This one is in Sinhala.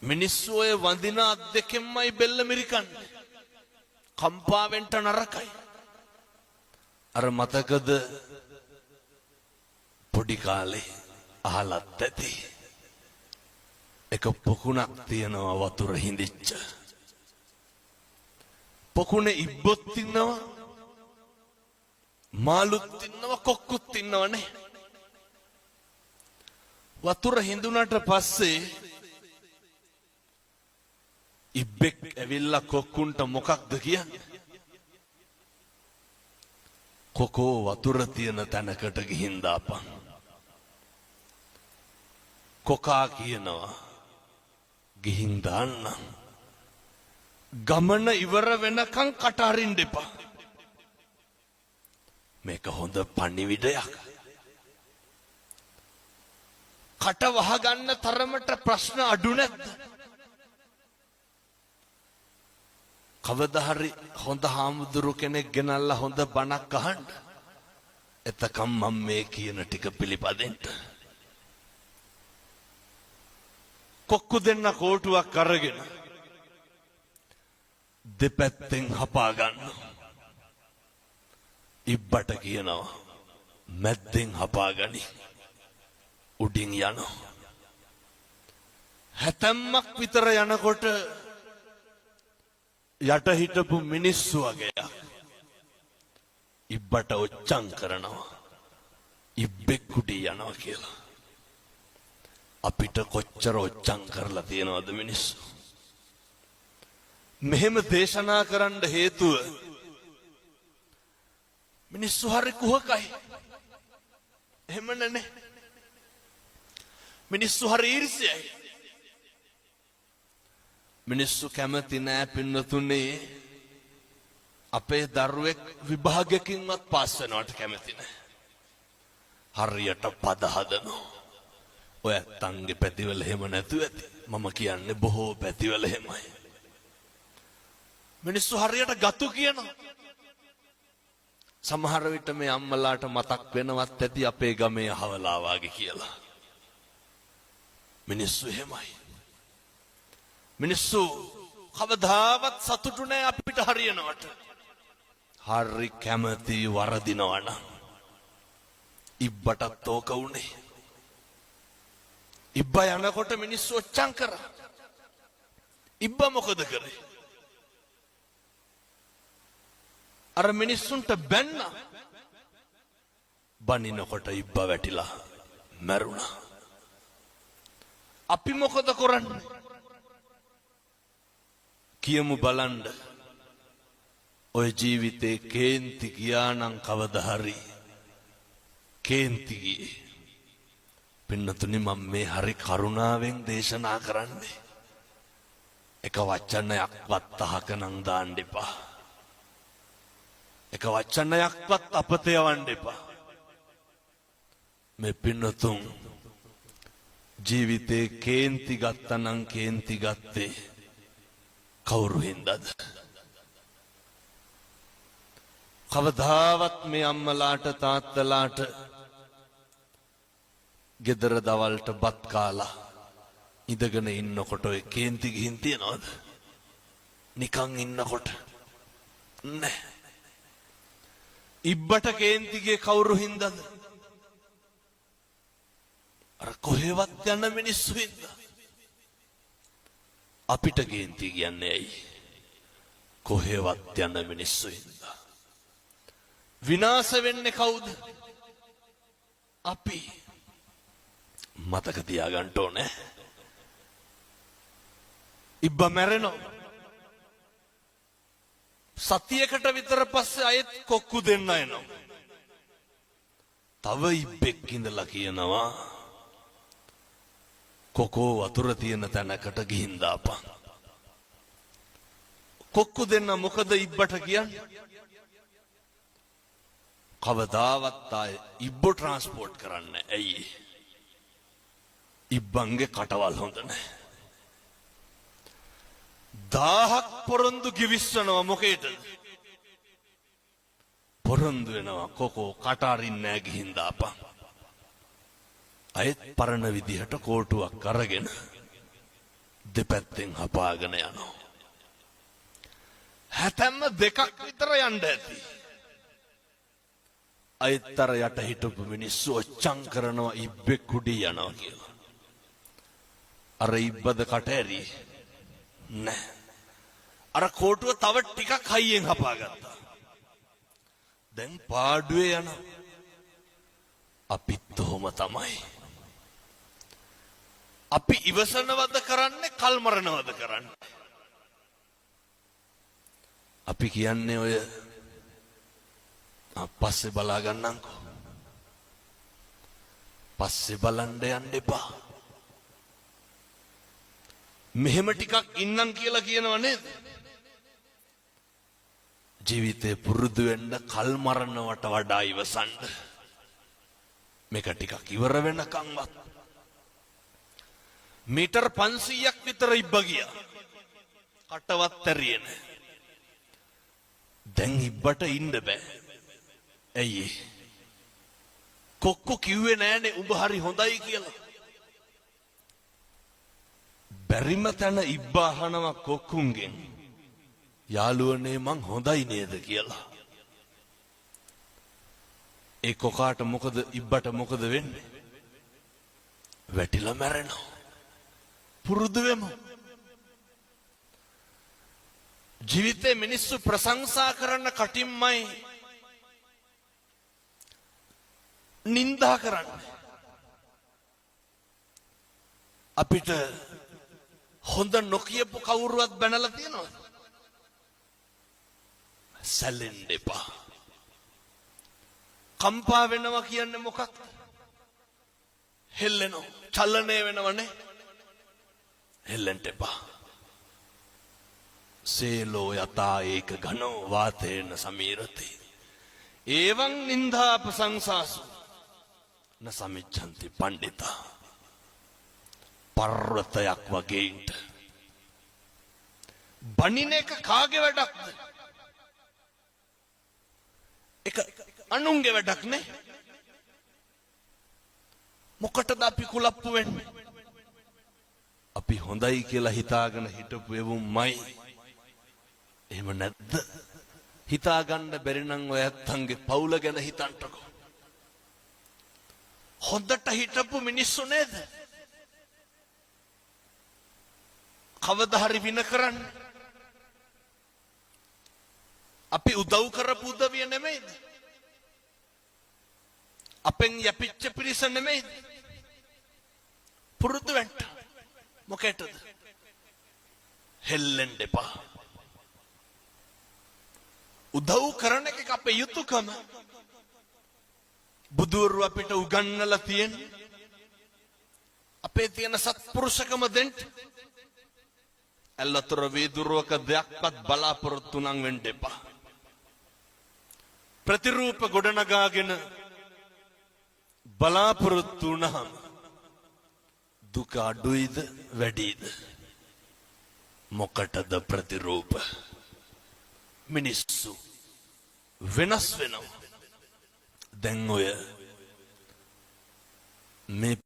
මිනිස්සු ඔය වඳින අත් දෙකෙන්මයි බෙල්ල මිරිකන්නේ. කම්පාවෙන්ට නරකයි. අර මතකද පොඩි කාලේ අහලත් ඇති. එක පොකුණක් තියෙනවා වතුර හිඳිච්ච. පොකුණේ ඉබ්බොත් ඉන්නවා, මාළුත් ඉන්නවා, කොක්කුත් ඉන්නවනේ. වතුර හිඳුනට පස්සේ ඉබ්බෙක් ඇවිල්ලා කොක්කුන්ට මොකක්ද කියන්නේ? කොකෝ වතුර තියෙන තැනකට ගිහින් දාපන්. කොකා කියනවා ගිහින් දාන්න. ගමන ඉවර වෙනකන් කට අරින්න එපා. මේක හොඳ පණිවිඩයක්. කට වහගන්න තරමට ප්‍රශ්න අඩු නැද්ද? කවදා හරි හොඳ හාමුදුරු කෙනෙක් ගෙනල්ලා හොඳ බණක් අහන්න. එතකම් මම මේ කියන ටික පිළිපදින්න. කොක්කු දෙන්න කෝටුවක් අරගෙන දෙපැත්තෙන් හපා ගන්න. ඉබ්බට කියනවා මැද්දෙන් හපා ගනි. උඩින් යනවා. හැතැම්මක් විතර යනකොට යට හිටපු මිනිස්සු වගේ ඉබ්බට ඔච්චම් කරනවා. ඉබ්බෙක් උඩින් යනවා කියලා. අපිට කොච්චර ඔච්චම් කරලා තියෙනවද මිනිස්සු? මෙහෙම දේශනා කරන්න හේතුව මිනිස්සු හරි කුහකයි. එහෙම නැනේ. මිනිස්සු හරි ඊර්ෂ්‍යයි. මිනිස්සු කැමති නෑ පින්නතුනේ අපේ දරුවෙක් විභාගයකින්වත් පාස් වෙනවට කැමති නෑ. හරියට පද හදනවා. ඔය ඇත්තන්ගේ පැතිවල එහෙම නැතුව ඇති. මම කියන්නේ බොහෝ පැතිවල එහෙමයි. මිනිස්සු හරියට ගතු කියනවා. සමහර විට මේ අම්මලාට මතක් වෙනවත් ඇති අපේ ගමේ අහවලා වාගේ කියලා. මිනිස්සු එහෙමයි. මිනිස්සු කවදාවත් සතුටු නෑ අපිට හරියනවට. හරි කැමති වරදිනවනම්. ඉබ්බටත් ඕක උනේ. ඉබ්බා යනකොට මිනිස්සු ඔච්චම් කරා. ඉබ්බා මොකද කරේ? අර මිනිස්සුන්ට බැන්න. බනිනකොට ඉබ්බා වැටිලා මැරුණා. අපි මොකද කරන්නේ? කියමු බලන්න. ඔය ජීවිතේ කේන්ති ගියා නම් කවදා හරි කේන්ති ගියේ. පින්නතුනි මම මේ හරි කරුණාවෙන් දේශනා කරන්නේ. එක වචනයක්වත් අහක නම් දාන්න එපා. එක වචනයක්වත් අපත යවන්න එපා. මේ පින්නතුන් ජීවිතේ කේන්ති ගත්තනම් කේන්ති ගත්තේ කවුරු හින්දාද? කවදාවත් මේ අම්මලාට තාත්තලාට ගෙදර දවල්ට බත් කාලා ඉඳගෙන ඉන්නකොට ඔය කේන්ති ගිහින් තියනවද? නිකන් ඉන්නකොට නෑ. ඉබ්බට කේන්ති ගියේ කවුරු හින්දාද? අර කොහෙවත් යන මිනිස්සු හින්දා. අපිට කේන්ති කියන්නේ ඇයි? කොහෙවත් යන මිනිස්සු හින්දා. විනාශ වෙන්නේ කවුද? අපි. මතක තියාගන්න ඕනේ. ඉබ්බා මැරෙනවා. සතියකට විතර පස්සේ අයත් කොක්කු දෙන්න එනවා. තව ඉබ්බෙක් ඉඳලා කියනවා කොකෝ වතුර තියෙන තැනකට ගිහින් දාපන්. කොක්කු දෙන්න මොකද ඉබ්බට කියන්නේ? කවදාවත් ආයේ ඉබ්බෝ ට්‍රාන්ස්පෝර්ට් කරන්නේ ඇයි? ඉබ්බන්ගේ කටවල් හොඳ නැහැ. 1000ක් පොරොන්දු කිවිස්සනවා මොකේද? පොරොන්දු වෙනවා කොකෝ කට අරින්නේ නැහැ ගිහින් දාපන්. අයත් පරණ විදිහට කෝටුවක් අරගෙන දෙපැත්තෙන් හපාගෙන යනවා. හැතැම්ම දෙකක් විතර යන්න ඇති. අයිත්තර යට හිටපු මිනිස්සු ඔච්චම් කරනවා ඉබ්බෙක් කුඩී යනවා කියලා. අර ඉබ්බද කට ඇරි නෑ. අර කෝටුව තව ටිකක් හයියෙන් හපාගත්තා. දැන් පාඩුවේ යනවා. අපිත් ඔහොම තමයි. අපි ඉවසනවද කරන්නේ කල් මරනවද කරන්නේ? අපි කියන්නේ ඔය පස්සේ බලා ගන්නම්කෝ. පස්සේ බලන්න යන්න එපා. මෙහෙම ටිකක් ඉන්නම් කියලා කියනව නේද? ජීවිතේ පුරුදු වෙන්න කල් මරනවට වඩා ඉවසන්න. මේක ටිකක් ඉවර වෙනකන්වත් මීටර් 500ක් විතර ඉබ්බ ගියා. කටවත් ඇරියේ නැහැ. දැන් ඉබ්බට ඉන්න බෑ. ඇයි? කොක්කෝ කිව්වේ නෑනේ උඹ හරි හොඳයි කියලා. බැරිම තැන ඉබ්බ අහනවා කොක්කුන්ගෙන්. යාළුවනේ මං හොඳයි නේද කියලා. ඒ කොකාට මොකද ඉබ්බට මොකද වෙන්නේ? වැටිලා මැරෙනවා. පුරුදු වෙමු. ජීවිතේ මිනිස්සු ප්‍රශංසා කරන්න කටින්මයි නින්දා කරන්නේ. අපිට හොඳ නොකියපු කවුරුවත් බැනලා තියෙනවද? සැලෙන්න එපා. කම්පා වෙනවා කියන්නේ මොකක්ද? හෙල්ලෙනවා. චලනය වෙනවනේ. හෙල්ලෙන්න එපා. සේලෝ යතා ඒක ඝනෝ වාතේන සමීරති. එවං නින්දා ප්‍රශංසාසු න සමිච්ඡන්ති පණ්ඩිතා. පර්වතයක් වගේට බණින එක කාගේ වැඩක්ද? එක අනුන්ගේ වැඩක් නේ. මොකටද අපි කුලප්පු වෙන්නේ? අපි හොඳයි කියලා හිතාගෙන හිටපු එවුන්මයි. එහෙම නැද්ද? හිතාගන්න බැරි නම් ඔය ඇත්තන්ගේ පවුල ගැන හිතන්නකෝ. හොඳට හිටපු මිනිස්සු නේද? කවදා හරි වින කරන්නේ. අපි උදව් කරපු උදවිය නෙමෙයිද? අපෙන් යපිච්ච පිරිස නෙමෙයිද? පුරුදු වෙන්න. මොකේටද? හෙල්ලෙන්න එපා. උදව් කරන එක අපේ යුතුයකම. බුදුවරු අපිට උගන්වලා තියෙන්නේ අපේ තියෙන සත්පුරුෂකම දෙන්න. ඇල්ලතර වේදුරුවක දෙයක්වත් බලාපොරොත්තු නම් වෙන්න එපා. ප්‍රතිරූප ගොඩනගාගෙන බලාපොරොත්තු වුණාම දුක අඩුයිද වැඩිද? මොකටද ප්‍රතිරූප? මිනිස්සු වෙනස් වෙනවා. දැන් ඔය මේ